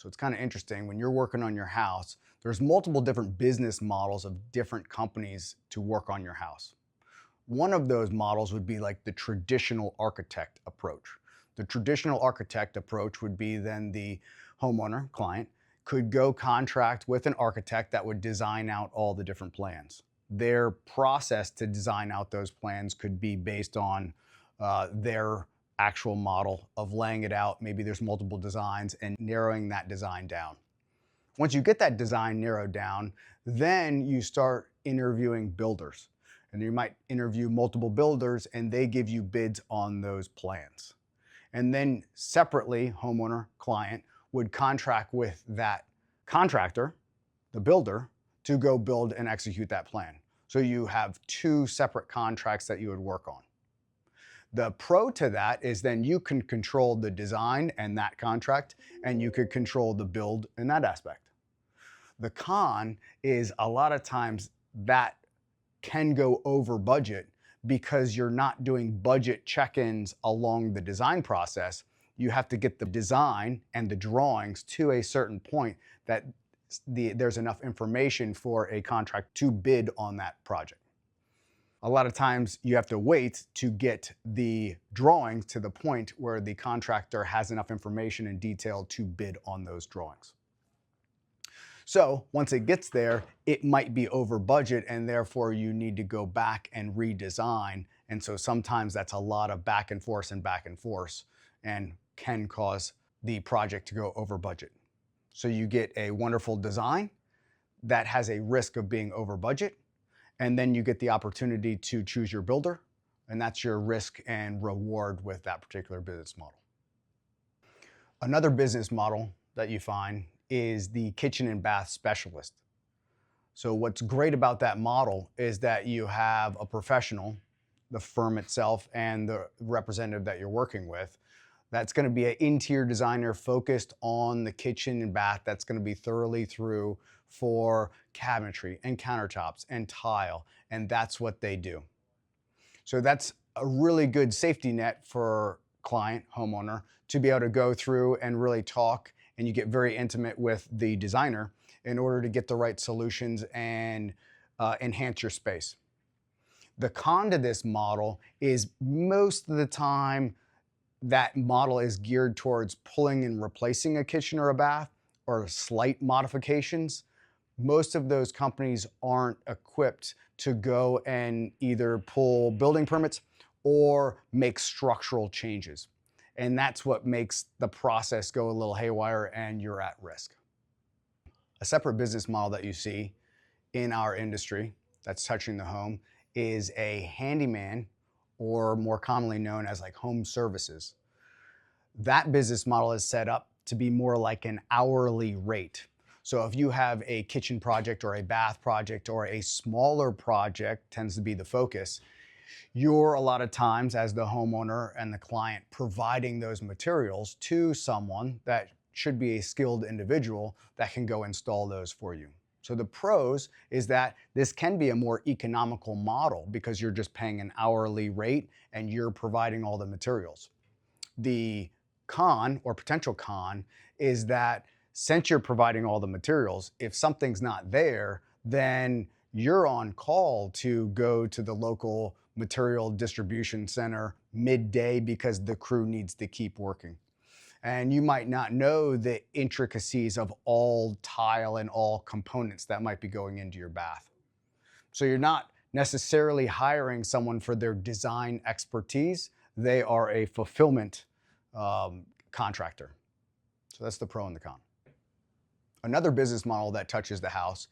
So it's kind of interesting when you're working on your house, there's multiple different business models of different companies to work on your house. One of those models would be like the traditional architect approach. The traditional architect approach would be then the homeowner, client, could go contract with an architect that would design out all the different plans. Their process to design out those plans could be based on their actual model of laying it out. Maybe there's multiple designs and narrowing that design down. Once you get that design narrowed down, then you start interviewing builders. And you might interview multiple builders and they give you bids on those plans. And then separately, homeowner, client would contract with that contractor, the builder, to go build and execute that plan. So you have two separate contracts that you would work on. The pro to that is then you can control the design and that contract, and you could control the build in that aspect. The con is a lot of times that can go over budget because you're not doing budget check-ins along the design process. You have to get the design and the drawings to a certain point that there's enough information for a contract to bid on that project. A lot of times you have to wait to get the drawings to the point where the contractor has enough information and detail to bid on those drawings. So once it gets there, it might be over budget and therefore you need to go back and redesign. And so sometimes that's a lot of back and forth and can cause the project to go over budget. So you get a wonderful design that has a risk of being over budget, and then you get the opportunity to choose your builder, and that's your risk and reward with that particular business model. Another business model that you find is the kitchen and bath specialist. So what's great about that model is that you have a professional, the firm itself, and the representative that you're working with, that's going to be an interior designer focused on the kitchen and bath. That's going to be thoroughly through for cabinetry and countertops and tile, and that's what they do. So that's a really good safety net for client, homeowner, to be able to go through and really talk, and you get very intimate with the designer in order to get the right solutions and enhance your space. The con to this model is most of the time that model is geared towards pulling and replacing a kitchen or a bath or slight modifications. Most of those companies aren't equipped to go and either pull building permits or make structural changes. And that's what makes the process go a little haywire and you're at risk. A separate business model that you see in our industry that's touching the home is a handyman, or more commonly known as like home services. That business model is set up to be more like an hourly rate. So if you have a kitchen project or a bath project or a smaller project tends to be the focus, you're a lot of times as the homeowner and the client providing those materials to someone that should be a skilled individual that can go install those for you. So the pros is that this can be a more economical model because you're just paying an hourly rate and you're providing all the materials. The con or potential con is that since you're providing all the materials, if something's not there, then you're on call to go to the local material distribution center midday because the crew needs to keep working. And you might not know the intricacies of all tile and all components that might be going into your bath. So you're not necessarily hiring someone for their design expertise. They are a fulfillment contractor. So that's the pro and the con. Another business model that touches the house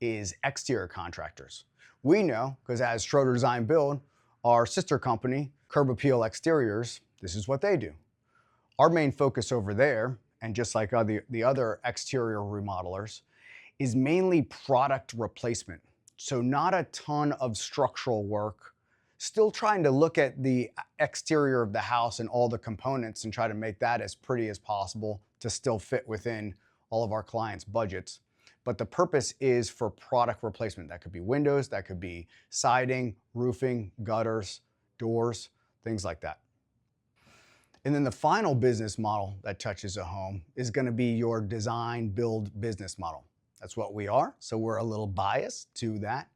is exterior contractors. We know, because as Schroeder Design Build, our sister company, Curb Appeal Exteriors, this is what they do. Our main focus over there, and just like the other exterior remodelers, is mainly product replacement. So not a ton of structural work, still trying to look at the exterior of the house and all the components and try to make that as pretty as possible to still fit within all of our clients' budgets. But the purpose is for product replacement. That could be windows, that could be siding, roofing, gutters, doors, things like that. And then the final business model that touches a home is going to be your design build business model. That's what we are, so we're a little biased to that.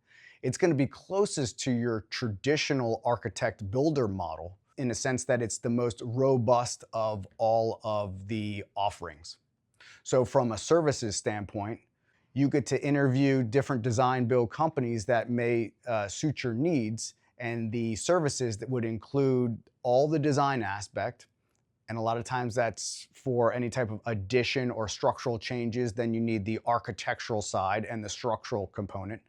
It's going to be closest to your traditional architect builder model in a sense that it's the most robust of all of the offerings. So from a services standpoint, you get to interview different design build companies that may suit your needs, and the services that would include all the design aspect. And a lot of times that's for any type of addition or structural changes. Then you need the architectural side and the structural component.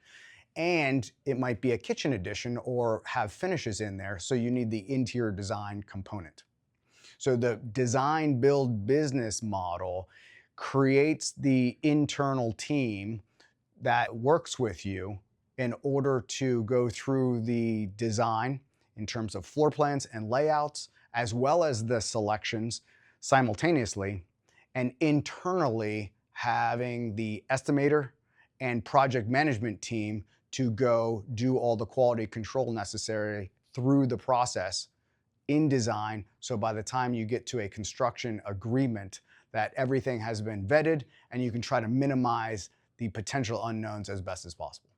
And it might be a kitchen addition or have finishes in there. So you need the interior design component. So the design build business model creates the internal team that works with you in order to go through the design in terms of floor plans and layouts, as well as the selections simultaneously, and internally having the estimator and project management team to go do all the quality control necessary through the process in design. So by the time you get to a construction agreement, that everything has been vetted and you can try to minimize the potential unknowns as best as possible.